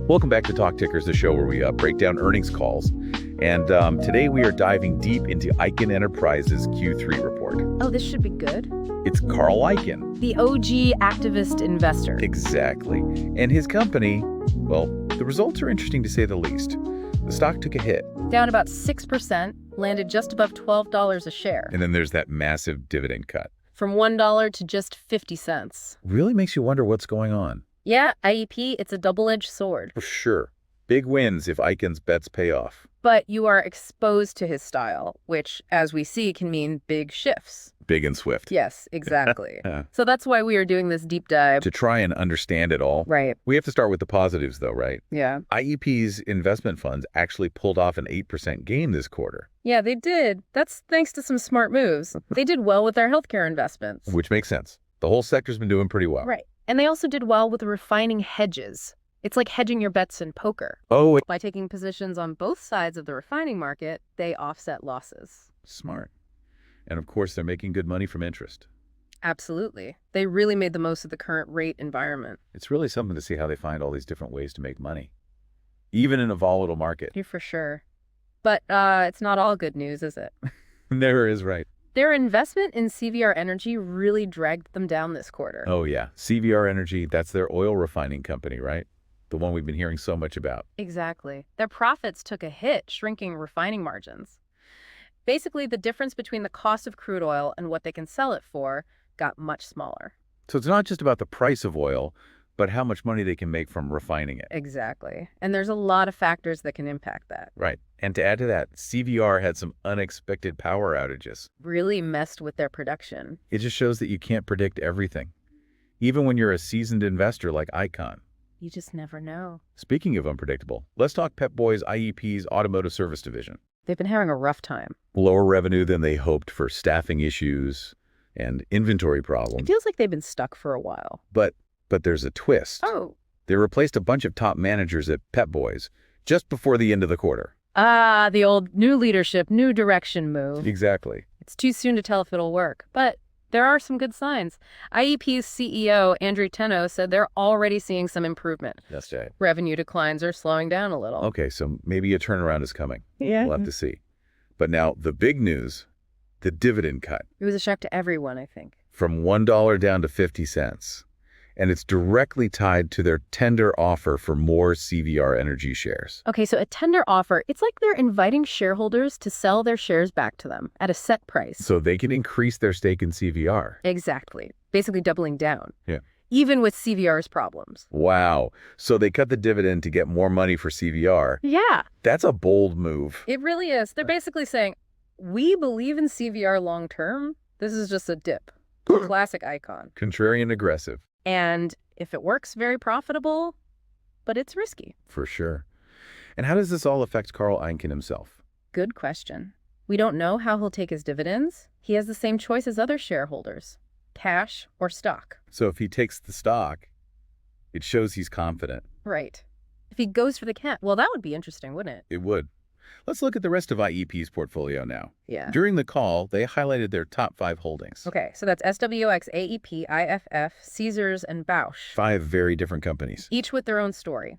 Welcome back to Talk Tickers, the show where we break down earnings calls. And today we are diving deep into Icahn Enterprises Q3 report. Oh, this should be good. It's Carl Icahn. The OG activist investor. Exactly. And his company, well, the results are interesting to say the least. The stock took a hit. Down about 6%, landed just above $12 a share. And then there's that massive dividend cut. From $1 to just 50 cents. Really makes you wonder what's going on. Yeah, IEP, it's a double-edged sword. For sure. Big wins if Icahn's bets pay off. But you are exposed to his style, which, as we see, can mean big shifts. Big and swift. Yes, exactly. So that's why we are doing this deep dive. To try and understand it all. Right. We have to start with the positives, though, right? Yeah. IEP's investment funds actually pulled off an 8% gain this quarter. Yeah, they did. That's thanks to some smart moves. They did well with their healthcare investments. Which makes sense. The whole sector's been doing pretty well. Right. And they also did well with refining hedges. It's like hedging your bets in poker. Oh, By taking positions on both sides of the refining market, they offset losses. smart. And of course, they're making good money from interest. Absolutely. They really made the most of the current rate environment. It's really something to see how they find all these different ways to make money, even in a volatile market. You're for sure. But it's not all good news, is it? Never is right. Their investment in CVR Energy really dragged them down this quarter. Oh, yeah. CVR Energy, that's their oil refining company, right? The one we've been hearing so much about. Exactly. Their profits took a hit, shrinking refining margins. Basically, the difference between the cost of crude oil and what they can sell it for got much smaller. So it's not just about the price of oil, but how much money they can make from refining it. Exactly. And there's a lot of factors that can impact that. Right. And to add to that, CVR had some unexpected power outages. Really messed with their production. It just shows that you can't predict everything, even when you're a seasoned investor like Icahn. You just never know. Speaking of unpredictable, let's talk Pep Boys IEP's automotive service division. They've been having a rough time. Lower revenue than they hoped for staffing issues and inventory It problems. feels like they've been stuck for a while. But there's a twist. Oh. They replaced a bunch of top managers at Pep Boys just before the end of the quarter. Ah, the old new leadership, new direction move. Exactly. It's too soon to tell if it'll work, but there are some good signs. IEP's CEO, Andrew Tenno, said they're already seeing some improvement. That's right. Revenue declines are slowing down a little. Okay, so maybe a turnaround is coming. Yeah. We'll have to see. But now the big news, the dividend cut It was a shock to everyone, I think. from $1 down to 50 cents. And it's directly tied to their tender offer for more CVR Energy shares. Okay, so a tender offer, it's like they're inviting shareholders to sell their shares back to them at a set price. So they can increase their stake in CVR. Exactly. Basically doubling down. Yeah. Even with CVR's problems. Wow. So they cut the dividend to get more money for CVR. Yeah, That's a bold move. it really is. They're basically saying, we believe in CVR long term. This is just a dip. Classic Icahn. Contrarian aggressive. And if it works, very profitable, but it's risky. For sure. And how does this all affect Carl Icahn himself? Good question. We don't know how he'll take his dividends. He has the same choice as other shareholders, cash or stock. So if he takes the stock, it shows he's confident. Right. If he goes for the cash, well, that would be interesting, wouldn't it? It would. Let's look at the rest of IEP's portfolio now. Yeah. During the call, they highlighted their top 5 holdings. Okay, so that's SWX, AEP, IFF, Caesars, and Bausch. 5 very different companies. Each with their own story.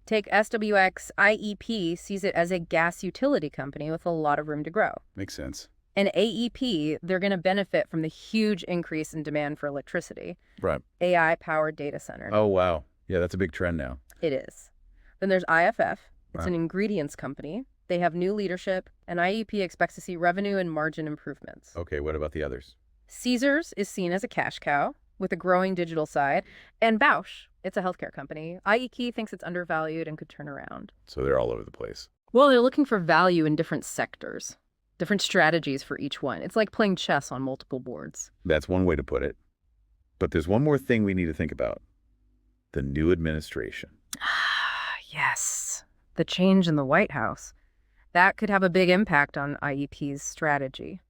Take SWX, IEP sees it as a gas utility company with a lot of room to grow. Makes sense. And AEP, they're going to benefit from the huge increase in demand for electricity. Right. AI-powered data centers. Oh, wow. Yeah, that's a big trend now. It is. Then there's IFF. It's Wow. an ingredients company. They have new leadership, and IEP expects to see revenue and margin improvements. Okay, what about the others? Caesars is seen as a cash cow with a growing digital side. And Bausch, it's a healthcare company. IEP thinks it's undervalued and could turn around. So they're all over the place. Well, they're looking for value in different sectors, different strategies for each one. It's like playing chess on multiple boards. That's one way to put it. But there's one more thing we need to think about. The new administration. Yes, the change in the White House. That could have a big impact on IEP's strategy.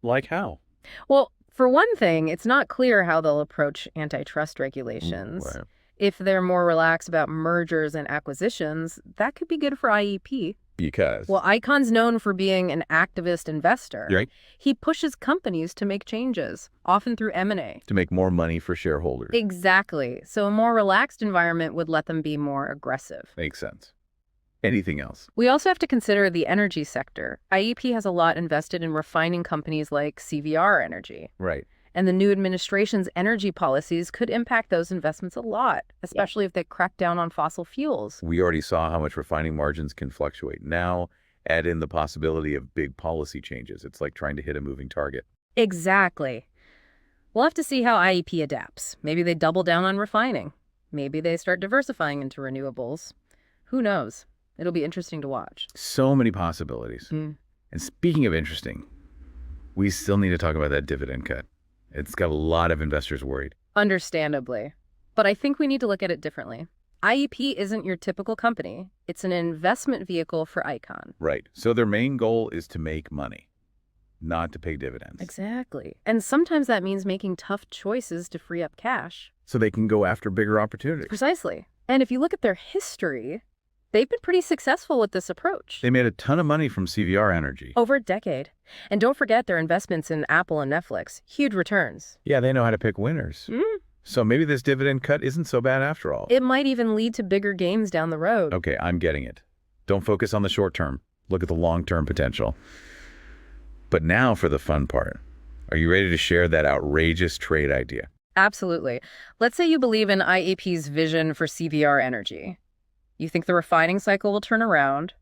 Like how? Well, for one thing, it's not clear how they'll approach antitrust regulations. Right. If they're more relaxed about mergers and acquisitions, that could be good for IEP. Because? Well, Icahn's known for being an activist investor. Right? He pushes companies to make changes, often through M&A. To make more money for shareholders. Exactly. So a more relaxed environment would let them be more aggressive. Makes sense. Anything else? We also have to consider the energy sector. IEP has a lot invested in refining companies like CVR Energy. Right. And the new administration's energy policies could impact those investments a lot, especially if they crack down on fossil fuels. We already saw how much refining margins can fluctuate. Now, add in the possibility of big policy changes. It's like trying to hit a moving target. Exactly. We'll have to see how IEP adapts. Maybe they double down on refining. Maybe they start diversifying into renewables. Who knows? It'll be interesting to watch. So many possibilities. And speaking of interesting, we still need to talk about that dividend cut. It's got a lot of investors worried. Understandably. But I think we need to look at it differently. IEP isn't your typical company. It's an investment vehicle for Icahn. Right. So their main goal is to make money, not to pay dividends. Exactly. And sometimes that means making tough choices to free up cash. So they can go after bigger opportunities. Precisely. And if you look at their history, they've been pretty successful with this approach. They made a ton of money from CVR Energy. Over a decade. And don't forget their investments in Apple and Netflix. Huge returns. Yeah, they know how to pick winners. So maybe this dividend cut isn't so bad after all. It might even lead to bigger gains down the road. Okay, I'm getting it. Don't focus on the short term. Look at the long-term potential. But now for the fun part. Are you ready to share that outrageous trade idea? Absolutely. Let's say you believe in IEP's vision for CVR Energy. You think the refining cycle will turn around,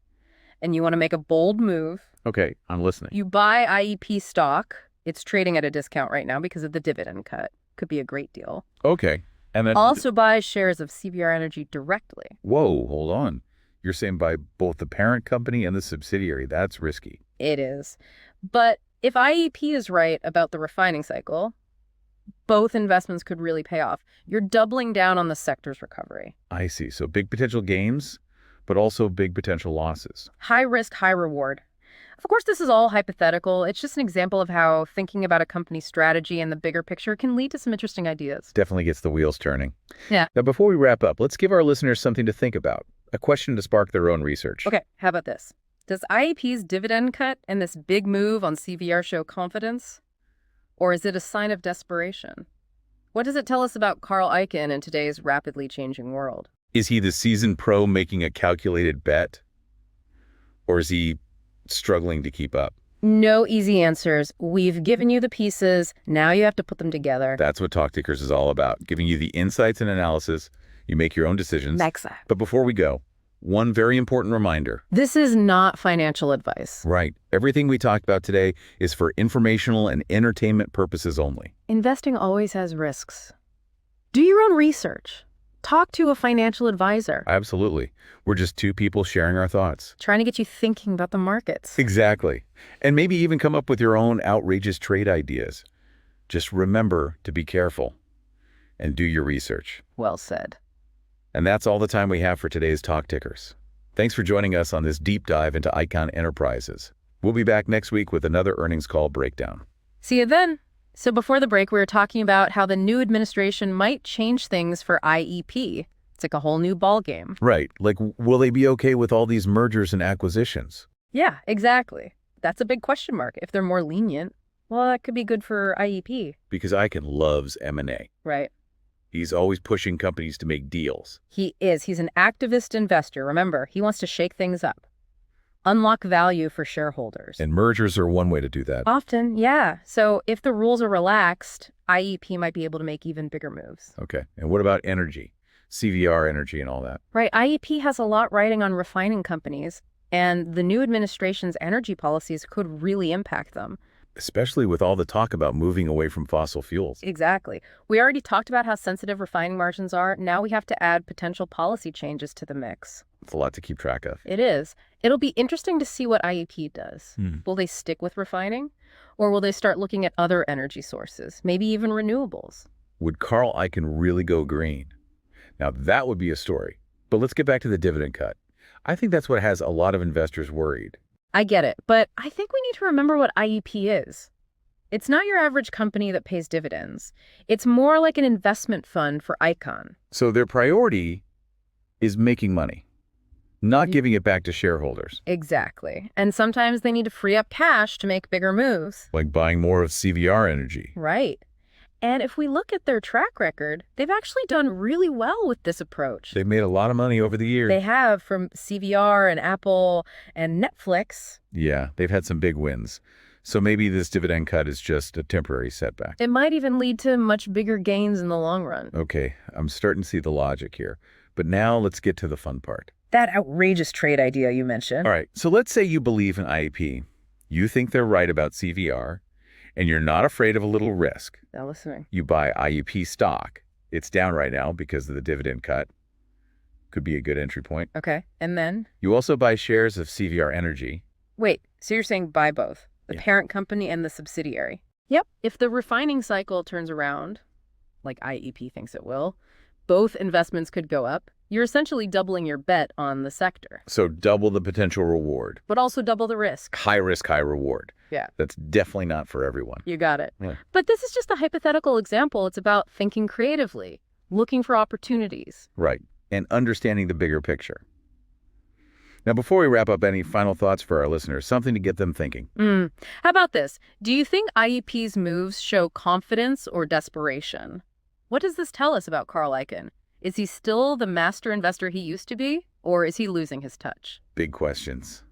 and you want to make a bold move. Okay, I'm listening. You buy IEP stock. It's trading at a discount right now because of the dividend cut. Could be a great deal. Okay, and then... Also buy shares of CVR Energy directly. Whoa, hold on. You're saying buy both the parent company and the subsidiary. That's risky. It is. But if IEP is right about the refining cycle, both investments could really pay off. You're doubling down on the sector's recovery. I see. So big potential gains, but also big potential losses. High risk, high reward. Of course, this is all hypothetical. It's just an example of how thinking about a company's strategy and the bigger picture can lead to some interesting ideas. Definitely gets the wheels turning. Yeah. Now, before we wrap up, let's give our listeners something to think about. A question to spark their own research. Okay, how about this? Does IEP's dividend cut and this big move on CVR show confidence? Or is it a sign of desperation? What does it tell us about Carl Icahn in today's rapidly changing world? Is he the seasoned pro making a calculated bet? Or is he struggling to keep up? No easy answers. We've given you the pieces. Now you have to put them together. That's what Talk Tickers is all about, giving you the insights and analysis. You make your own decisions. Exactly. But before we go, one very important reminder. This is not financial advice. Right. Everything we talked about today is for informational and entertainment purposes only. Investing always has risks. Do your own research. Talk to a financial advisor. Absolutely. We're just two people sharing our thoughts. Trying to get you thinking about the markets. Exactly. And maybe even come up with your own outrageous trade ideas. Just remember to be careful and do your research. Well said. And that's all the time we have for today's Talk Tickers. Thanks for joining us on this deep dive into Icahn Enterprises. We'll be back next week with another earnings call breakdown. See you then. So before the break, we were talking about how the new administration might change things for IEP. It's like a whole new ballgame. Right. Like, will they be okay with all these mergers and acquisitions? Yeah, exactly. That's a big question mark. If they're more lenient, well, that could be good for IEP. Because Icahn loves M&A. Right. He's always pushing companies to make deals. He is. He's an activist investor. Remember, he wants to shake things up. Unlock value for shareholders. And mergers are one way to do that. Often, yeah. So if the rules are relaxed, IEP might be able to make even bigger moves. Okay. And what about energy? CVR Energy and all that. Right. IEP has a lot riding on refining companies, and the new administration's energy policies could really impact them. Especially with all the talk about moving away from fossil fuels. Exactly. We already talked about how sensitive refining margins are. Now we have to add potential policy changes to the mix. It's a lot to keep track of. It is. It'll be interesting to see what IEP does. Will they stick with refining? Or will they start looking at other energy sources, maybe even renewables? Would Carl Icahn really go green? Now that would be a story. But let's get back to the dividend cut. I think that's what has a lot of investors worried. I get it, but I think we need to remember what IEP is. It's not your average company that pays dividends. It's more like an investment fund for Icahn. So their priority is making money, Not giving it back to shareholders. Exactly. And sometimes they need to free up cash to make bigger moves. Like buying more of CVR Energy. Right. And if we look at their track record, they've actually done really well with this approach. They've made a lot of money over the years. They have, from CVR and Apple and Netflix. Yeah, they've had some big wins. So maybe this dividend cut is just a temporary setback. It might even lead to much bigger gains in the long run. Okay, I'm starting to see the logic here. But now let's get to the fun part. That outrageous trade idea you mentioned. All right, so let's say you believe in IEP. You think they're right about CVR, and you're not afraid of a little risk. Now listening. You buy IEP stock. It's down right now because of the dividend cut. Could be a good entry point. Okay, and then? You also buy shares of CVR Energy. Wait, so you're saying buy both, the parent company and the subsidiary? Yep. If the refining cycle turns around, like IEP thinks it will, both investments could go up. You're essentially doubling your bet on the sector. So double the potential reward. But also double the risk. High risk, high reward. Yeah. That's definitely not for everyone. You got it. Yeah. But this is just a hypothetical example. It's about thinking creatively, looking for opportunities. Right. And understanding the bigger picture. Now, before we wrap up, any final thoughts for our listeners? Something to get them thinking. How about this? Do you think IEP's moves show confidence or desperation? What does this tell us about Carl Icahn? Is he still the master investor he used to be, or is he losing his touch? Big questions.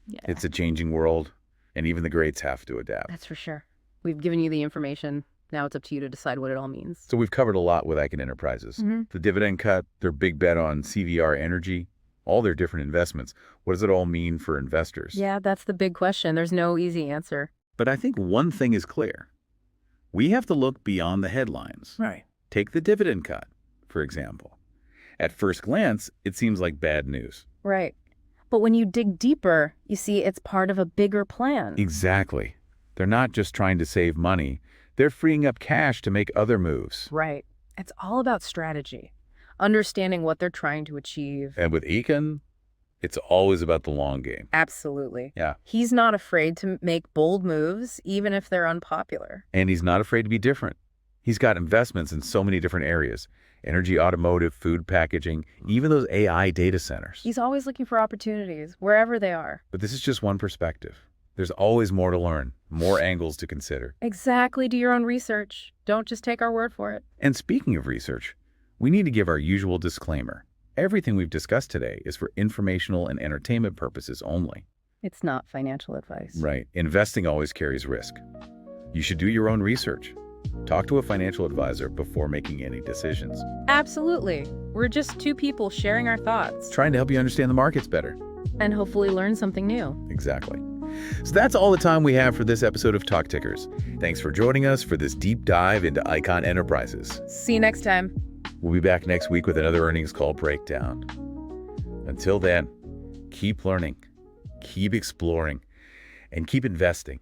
Yeah. It's a changing world, and even the greats have to adapt. That's for sure. We've given you the information. Now it's up to you to decide what it all means. So we've covered a lot with Icahn Enterprises. The dividend cut, their big bet on CVR Energy, all their different investments. What does it all mean for investors? Yeah, that's the big question. There's no easy answer. But I think one thing is clear. We have to look beyond the headlines. Right. Take the dividend cut, for example. At first glance, it seems like bad news. Right. But when you dig deeper, you see it's part of a bigger plan. Exactly. They're not just trying to save money. They're freeing up cash to make other moves. Right. It's all about strategy, understanding what they're trying to achieve. And with Icahn, it's always about the long game. Absolutely. Yeah. He's not afraid to make bold moves, even if they're unpopular. And he's not afraid to be different. He's got investments in so many different areas. Energy, automotive, food packaging, even those AI data centers. He's always looking for opportunities, wherever they are. But this is just one perspective. There's always more to learn, more angles to consider. Exactly. Do your own research. Don't just take our word for it. And speaking of research, we need to give our usual disclaimer. Everything we've discussed today is for informational and entertainment purposes only. It's not financial advice. Right. Investing always carries risk. You should do your own research. Talk to a financial advisor before making any decisions. Absolutely. We're just two people sharing our thoughts. Trying to help you understand the markets better. And hopefully learn something new. Exactly. So that's all the time we have for this episode of Talk Tickers. Thanks for joining us for this deep dive into Icahn Enterprises. See you next time. We'll be back next week with another earnings call breakdown. Until then, keep learning, keep exploring, and keep investing.